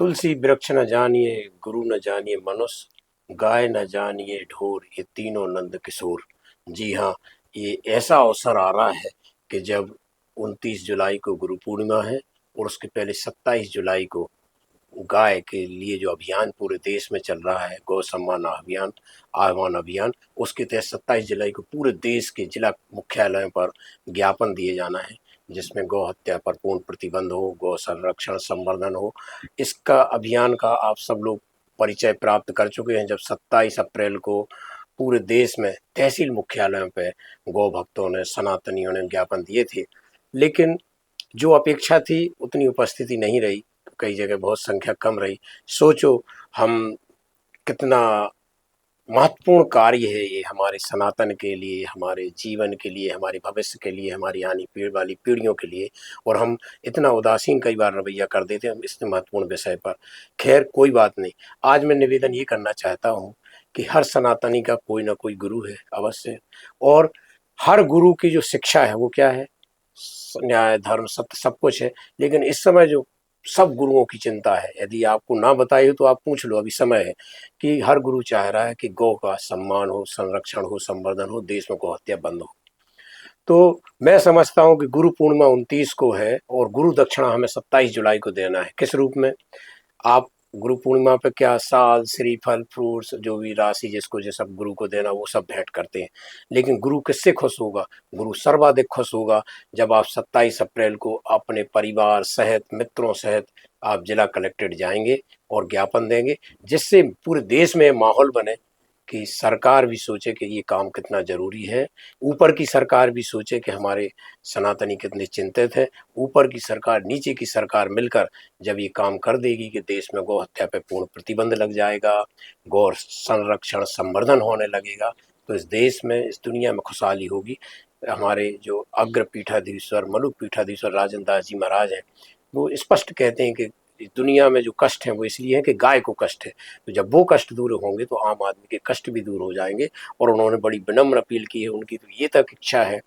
तुलसी वृक्ष न जानिए गुरु न जानिए मनुष्य, गाय न जानिए ढोर, ये तीनों नंद किशोर। जी हाँ, ये ऐसा अवसर आ रहा है कि जब 29 जुलाई को गुरु पूर्णिमा है और उसके पहले 27 जुलाई को गाय के लिए जो अभियान पूरे देश में चल रहा है, गौ सम्मान अभियान, आह्वान अभियान, उसके तहत 27 जुलाई को पूरे देश के जिला मुख्यालयों पर ज्ञापन दिए जाना है, जिसमें गौ हत्या पर पूर्ण प्रतिबंध हो, गौ संरक्षण संवर्धन हो। इसका अभियान का आप सब लोग परिचय प्राप्त कर चुके हैं, जब 27 अप्रैल को पूरे देश में तहसील मुख्यालयों पे गौ भक्तों ने, सनातनियों ने ज्ञापन दिए थे। लेकिन जो अपेक्षा थी उतनी उपस्थिति नहीं रही, कई जगह बहुत संख्या कम रही। सोचो हम कितना महत्वपूर्ण कार्य है ये हमारे सनातन के लिए, हमारे जीवन के लिए, हमारे भविष्य के लिए, हमारी आने वाली पीढ़ियों के लिए, और हम इतना उदासीन कई बार रवैया कर देते हैं हम इतने महत्वपूर्ण विषय पर। खैर कोई बात नहीं, आज मैं निवेदन ये करना चाहता हूँ कि हर सनातनी का कोई ना कोई गुरु है अवश्य, और हर गुरु की जो शिक्षा है वो क्या है, न्याय धर्म सत्य सब कुछ है। लेकिन इस समय जो सब गुरुओं की चिंता है, यदि आपको ना बताई हो तो आप पूछ लो, अभी समय है, कि हर गुरु चाह रहा है कि गौ का सम्मान हो, संरक्षण हो, संवर्धन हो, देश में गौ हत्या बंद हो। तो मैं समझता हूँ कि गुरु पूर्णिमा 29 को है और गुरु दक्षिणा हमें 27 जुलाई को देना है। किस रूप में? आप गुरु पूर्णिमा पे क्या साल, श्रीफल, फ्रूट्स, जो भी राशि जिसको जो सब गुरु को देना वो सब भेंट करते हैं। लेकिन गुरु किससे खुश होगा? गुरु सर्वाधिक खुश होगा जब आप 27 अप्रैल को अपने परिवार सहित, मित्रों सहित आप जिला कलेक्ट्रेट जाएंगे और ज्ञापन देंगे, जिससे पूरे देश में माहौल बने कि सरकार भी सोचे कि ये काम कितना ज़रूरी है, ऊपर की सरकार भी सोचे कि हमारे सनातनी कितने चिंतित हैं, ऊपर की सरकार, नीचे की सरकार मिलकर जब ये काम कर देगी कि देश में गौ हत्या पे पूर्ण प्रतिबंध लग जाएगा, गौ संरक्षण संवर्धन होने लगेगा, तो इस देश में, इस दुनिया में खुशहाली होगी। हमारे जो अग्र पीठाधीश्वर, मलुक पीठाधीश्वर राजेंद्र दास जी महाराज हैं, वो स्पष्ट कहते हैं कि इस दुनिया में जो कष्ट है वो इसलिए है कि गाय को कष्ट है। तो जब वो कष्ट दूर होंगे तो आम आदमी के कष्ट भी दूर हो जाएंगे। और उन्होंने बड़ी विनम्र अपील की है, उनकी तो ये तक इच्छा है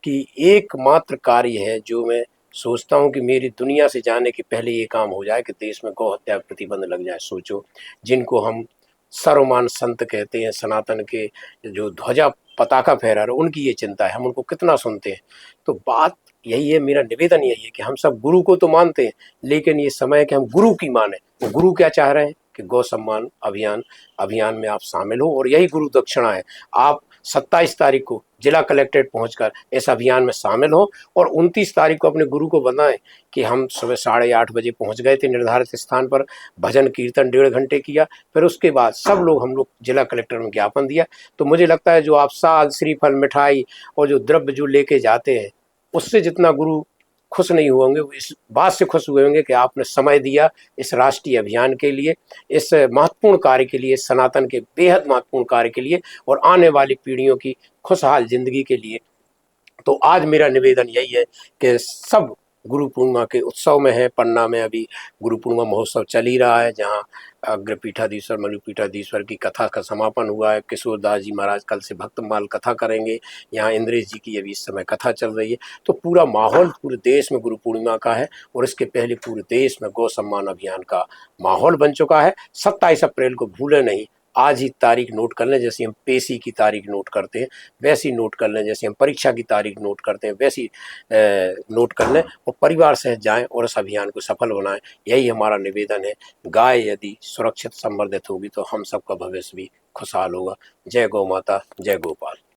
कि एकमात्र कार्य है जो मैं सोचता हूँ कि मेरी दुनिया से जाने के पहले ये काम हो जाए कि देश में गौ हत्या प्रतिबंध लग जाए। सोचो, जिनको हम सर्वमान संत कहते हैं, सनातन के जो ध्वजा पताका फहरा रहे, उनकी ये चिंता है, हम उनको कितना सुनते हैं। तो बात यही है, मेरा निवेदन यही है कि हम सब गुरु को तो मानते हैं, लेकिन ये समय है कि हम गुरु की माने। तो गुरु क्या चाह रहे हैं कि गौ सम्मान अभियान में आप शामिल हो, और यही गुरु दक्षिणा है। आप 27 तारीख को जिला कलेक्ट्रेट पहुंचकर इस अभियान में शामिल हो और 29 तारीख को अपने गुरु को बताएं कि हम सुबह 8:30 बजे पहुंच गए थे निर्धारित स्थान पर, भजन कीर्तन 1.5 घंटे किया, फिर उसके बाद सब लोग, हम लोग जिला कलेक्टर में ज्ञापन दिया। तो मुझे लगता है जो आप साल, श्रीफल, मिठाई और जो द्रव्य जो लेके जाते हैं, उससे जितना गुरु खुश नहीं होंगे, वो इस बात से खुश हुए होंगे कि आपने समय दिया इस राष्ट्रीय अभियान के लिए, इस महत्वपूर्ण कार्य के लिए, सनातन के बेहद महत्वपूर्ण कार्य के लिए, और आने वाली पीढ़ियों की खुशहाल जिंदगी के लिए। तो आज मेरा निवेदन यही है कि सब गुरु पूर्णिमा के उत्सव में है। पन्ना में अभी गुरु पूर्णिमा महोत्सव चल ही रहा है, जहाँ अग्र पीठाधीश्वर, मलु पीठाधीश्वर की कथा का समापन हुआ है। किशोर दास जी महाराज कल से भक्तमाल कथा करेंगे। यहाँ इंद्रेश जी की अभी इस समय कथा चल रही है। तो पूरा माहौल पूरे देश में गुरु पूर्णिमा का है, और इसके पहले पूरे देश में गौ सम्मान अभियान का माहौल बन चुका है। 27 अप्रैल को भूले नहीं, आज ही तारीख नोट कर लें, जैसे हम पेशी की तारीख नोट करते हैं वैसी नोट कर लें, जैसे हम परीक्षा की तारीख नोट करते हैं वैसी नोट कर लें, और परिवार सहित जाएं और इस अभियान को सफल बनाएं। यही हमारा निवेदन है। गाय यदि सुरक्षित संवर्धित होगी तो हम सबका भविष्य भी खुशहाल होगा। जय गौ माता, जय गोपाल।